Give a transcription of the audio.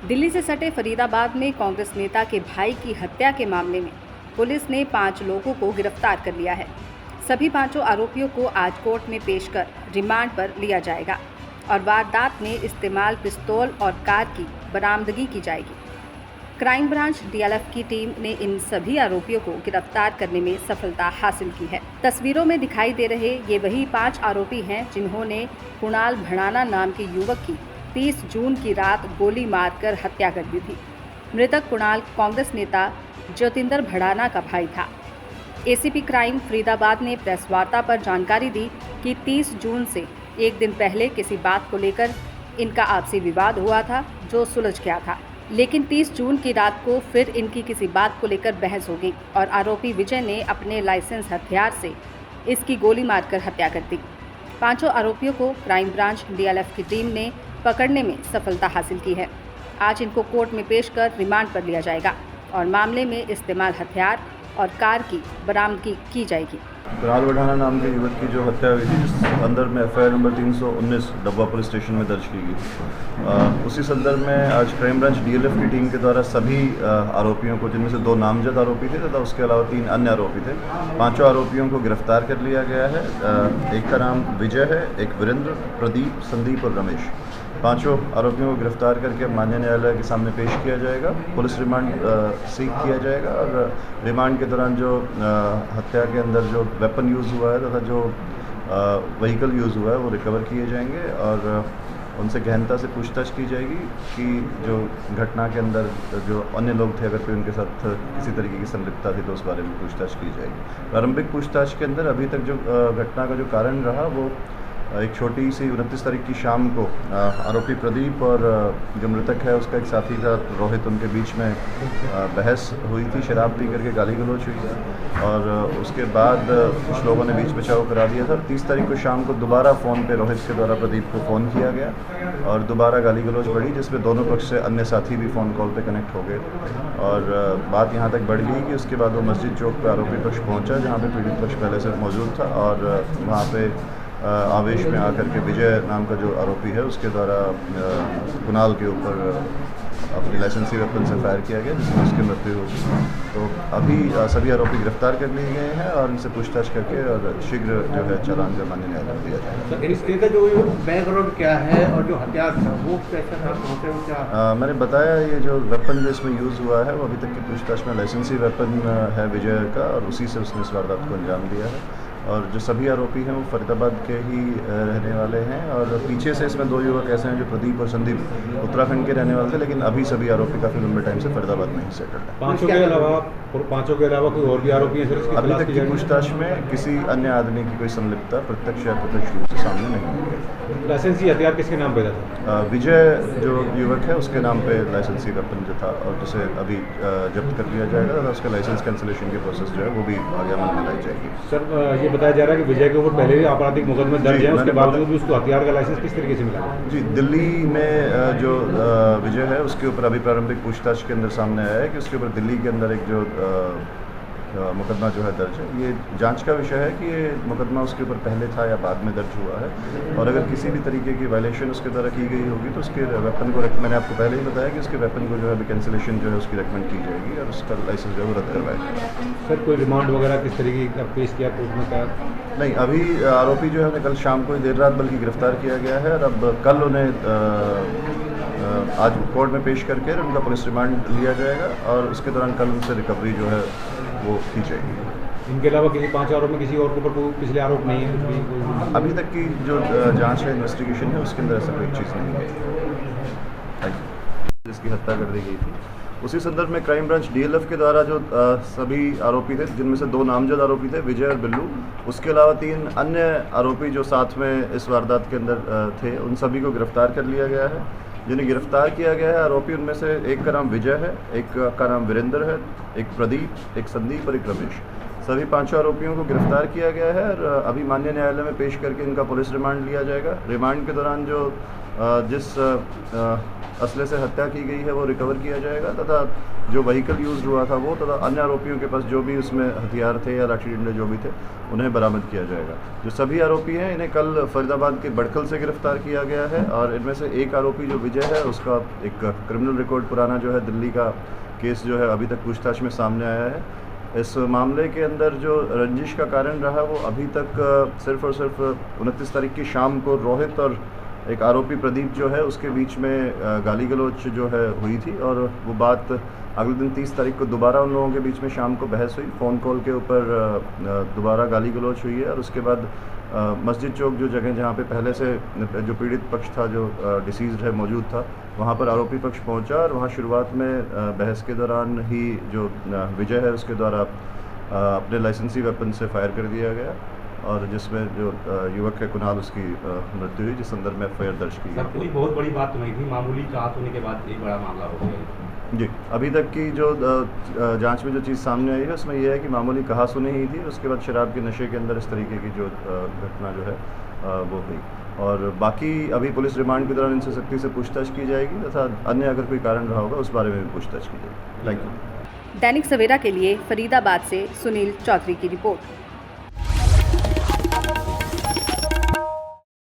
दिल्ली से सटे फरीदाबाद में कांग्रेस नेता के भाई की हत्या के मामले में पुलिस ने 5 लोगों को गिरफ्तार कर लिया है। सभी 5 आरोपियों को आज कोर्ट में पेश कर रिमांड पर लिया जाएगा और वारदात में इस्तेमाल पिस्तौल और कार की बरामदगी की जाएगी। क्राइम ब्रांच डीएलएफ की टीम ने इन सभी आरोपियों को गिरफ्तार करने में सफलता हासिल की है। तस्वीरों में दिखाई दे रहे ये वही 5 आरोपी हैं जिन्होंने कुणाल भड़ाना नाम के युवक की 30 जून की रात गोली मारकर हत्या कर दी थी। मृतक कुणाल कांग्रेस नेता ज्योतिंदर भड़ाना का भाई था। एसीपी क्राइम फरीदाबाद ने प्रेस वार्ता पर जानकारी दी कि 30 जून से एक दिन पहले किसी बात को लेकर इनका आपसी विवाद हुआ था जो सुलझ गया था, लेकिन 30 जून की रात को फिर इनकी किसी बात को लेकर बहस हो गई और आरोपी विजय ने अपने लाइसेंस हथियार से इसकी गोली मारकर हत्या कर दी। 5 आरोपियों को क्राइम ब्रांच डीएलएफ की टीम ने पकड़ने में सफलता हासिल की है। आज इनको कोर्ट में पेश कर रिमांड पर लिया जाएगा और मामले में इस्तेमाल हथियार और कार की बरामदगी की जाएगी। कुणाल भड़ाना नाम के युवक की जो हत्या हुई थी, जिस अंदर में एफआईआर नंबर 319 डब्बा पुलिस स्टेशन में दर्ज की गई, उसी संदर्भ में आज क्राइम ब्रांच डीएलएफ की टीम के द्वारा सभी आरोपियों को, जिनमें से 2 नामजद आरोपी थे तथा उसके अलावा 3 अन्य आरोपी थे, 5 आरोपियों को गिरफ्तार कर लिया गया है। एक का नाम विजय है, एक वीरेंद्र, प्रदीप, संदीप और रमेश। 5 आरोपियों को गिरफ्तार करके माननीय न्यायालय के सामने पेश किया जाएगा। पुलिस रिमांड सीख किया जाएगा और रिमांड के दौरान जो हत्या के अंदर जो वेपन यूज़ हुआ है तथा जो व्हीकल यूज़ हुआ है वो रिकवर किए जाएंगे और उनसे गहनता से पूछताछ की जाएगी कि जो घटना के अंदर जो अन्य लोग थे, अगर कोई उनके साथ किसी तरीके की संलिप्तता थी तो उस बारे में पूछताछ की जाएगी। प्रारंभिक पूछताछ के अंदर अभी तक जो घटना का जो कारण रहा वो एक छोटी सी 29 तारीख की शाम को आरोपी प्रदीप और जो मृतक है उसका एक साथी था रोहित, उनके बीच में बहस हुई थी, शराब पी करके गाली गलौज हुई थी और उसके बाद कुछ लोगों ने बीच बचाव करा दिया था। 30 तारीख को शाम को दोबारा फ़ोन पे रोहित के द्वारा प्रदीप को फ़ोन किया गया और दोबारा गाली गलौज बढ़ी, जिसमें दोनों पक्ष से अन्य साथी भी फ़ोन कॉल पे कनेक्ट हो गए और बात यहाँ तक बढ़ गई कि उसके बाद वो मस्जिद चौक पर आरोपी पक्ष पहुँचा, जहाँ पर पीड़ित पक्ष पहले से मौजूद था और वहाँ पर आवेश में आकर के विजय नाम का जो आरोपी है उसके द्वारा कुणाल के ऊपर अपनी लाइसेंसी वेपन से फायर किया गया, जिसमें उसकी मृत्यु हो गई। तो अभी सभी आरोपी गिरफ्तार कर लिए गए हैं और इनसे पूछताछ करके और शीघ्र जो है चालान माननीय न्यायालय दिया जाएगा। इसका जो बैकग्राउंड क्या है और जो हथियार था वो कैसा था, क्या मैंने बताया, ये जो वेपन जो इसमें यूज़ हुआ है वो अभी तक की पूछताछ में लाइसेंसी वेपन है विजय का और उसी से उसने इस वारदात को अंजाम दिया है और जो सभी आरोपी हैं वो फरीदाबाद के ही रहने वाले हैं और पीछे से इसमें 2 युवक ऐसे हैं जो प्रदीप और संदीप उत्तराखंड के रहने वाले थे, लेकिन अभी सभी आरोपी काफ़ी लंबे टाइम से फरीदाबाद में ही सेटल्ड है। 5 के अलावा कोई और भी आरोपी हैं सर? अभी तक की पूछताछ में किसी अन्य आदमी की कोई संलिप्तता प्रत्यक्ष या अप्रत्यक्ष रूप से सामने नहीं आई है। लाइसेंसी हथियार किसके नाम पे था? विजय जो युवक है उसके नाम पे लाइसेंसी वेपन जो था और जिसे अभी जब्त कर लिया जाएगा और उसका लाइसेंस कैंसिलेशन की प्रोसेस जो है वो भी आगे अमल में लाई जाएगी। सर ये बताया जा रहा है कि विजय के ऊपर पहले भी आपराधिक मुकदमे दर्ज है, उसके बावजूद भी उसको हथियार का लाइसेंस किस तरीके से मिला? जी, दिल्ली में जो विजय है उसके ऊपर अभी प्रारंभिक पूछताछ के अंदर सामने आया है कि उसके ऊपर दिल्ली के अंदर एक जो मुकदमा जो है दर्ज है, ये जांच का विषय है कि ये मुकदमा उसके ऊपर पहले था या बाद में दर्ज हुआ है और अगर किसी भी तरीके की वायलेशन उसके द्वारा की गई होगी तो उसके वेपन को, मैंने आपको पहले ही बताया कि उसके वेपन को जो है अभी कैंसिलेशन जो है उसकी रिकमेंड की जाएगी और उसका लाइसेंस जो है वो रद्द करवाया जाएगा। सर कोई रिमांड वगैरह किस तरीके का पेश किया कोर्ट में? क्या नहीं, अभी आरोपी जो है उन्हें कल शाम को देर रात बल्कि गिरफ्तार किया गया है और अब कल उन्हें आज कोर्ट में पेश करके उनका पुलिस रिमांड लिया जाएगा और उसके दौरान कल उनसे रिकवरी जो है वो की जाएगी। इनके अलावा किसी 5 आरोप में किसी और के ऊपर कोई पिछले आरोप नहीं है? अभी तक की जो जांच है, इन्वेस्टिगेशन है, उसके अंदर ऐसा कोई चीज़ नहीं है जिसकी हत्या कर दी गई थी। उसी संदर्भ में क्राइम ब्रांच डीएलएफ के द्वारा जो सभी आरोपी थे, जिनमें से 2 नामजद आरोपी थे विजय और बिल्लू, उसके अलावा 3 अन्य आरोपी जो साथ में इस वारदात के अंदर थे, उन सभी को गिरफ्तार कर लिया गया है। जिन्हें गिरफ्तार किया गया है आरोपी, उनमें से एक का नाम विजय है, एक का नाम वीरेंद्र है, एक प्रदीप, एक संदीप और एक रमेश। सभी 5 आरोपियों को गिरफ्तार किया गया है और अभी माननीय न्यायालय में पेश करके इनका पुलिस रिमांड लिया जाएगा। रिमांड के दौरान जो जिस असले से हत्या की गई है वो रिकवर किया जाएगा तथा जो व्हीकल यूज़ हुआ था वो तथा अन्य आरोपियों के पास जो भी उसमें हथियार थे या लाठी डंडे जो भी थे उन्हें बरामद किया जाएगा। जो सभी आरोपी हैं इन्हें कल फरीदाबाद के बड़खल से गिरफ्तार किया गया है और इनमें से एक आरोपी जो विजय है उसका एक क्रिमिनल रिकॉर्ड पुराना जो है दिल्ली का केस जो है अभी तक पूछताछ में सामने आया है। इस मामले के अंदर जो रंजिश का कारण रहा वो अभी तक सिर्फ और सिर्फ 29 तारीख की शाम को रोहित और एक आरोपी प्रदीप जो है उसके बीच में गाली गलौच जो है हुई थी और वो बात अगले दिन 30 तारीख को दोबारा उन लोगों के बीच में शाम को बहस हुई, फ़ोन कॉल के ऊपर दोबारा गाली गलौच हुई है और उसके बाद मस्जिद चौक जो जगह जहाँ पे पहले से जो पीड़ित पक्ष था जो डिसीज़्ड है मौजूद था वहाँ पर आरोपी पक्ष पहुँचा और वहाँ शुरुआत में बहस के दौरान ही जो विजय है उसके द्वारा अपने लाइसेंसी वेपन से फायर कर दिया गया और जिसमें जो युवक है कुणाल उसकी मृत्यु हुई जिस संदर्भ में एफआईआर दर्ज की सर कोई बहुत बड़ी बात तो नहीं थी, मामूली चाहत होने के बाद एक बड़ा मामला हो गया। जी, अभी तक की जो जांच में जो चीज़ सामने आई है उसमें यह है कि मामूली कहा-सुनी ही थी, उसके बाद शराब के नशे के अंदर इस तरीके की जो घटना जो है वो हुई और बाकी अभी पुलिस रिमांड के दौरान इनसे सख्ती से पूछताछ की जाएगी तथा अन्य अगर कोई कारण रहा होगा उस बारे में भी पूछताछ की जाएगी। Thank you. दैनिक सवेरा के लिए फरीदाबाद से सुनील चौधरी की रिपोर्ट।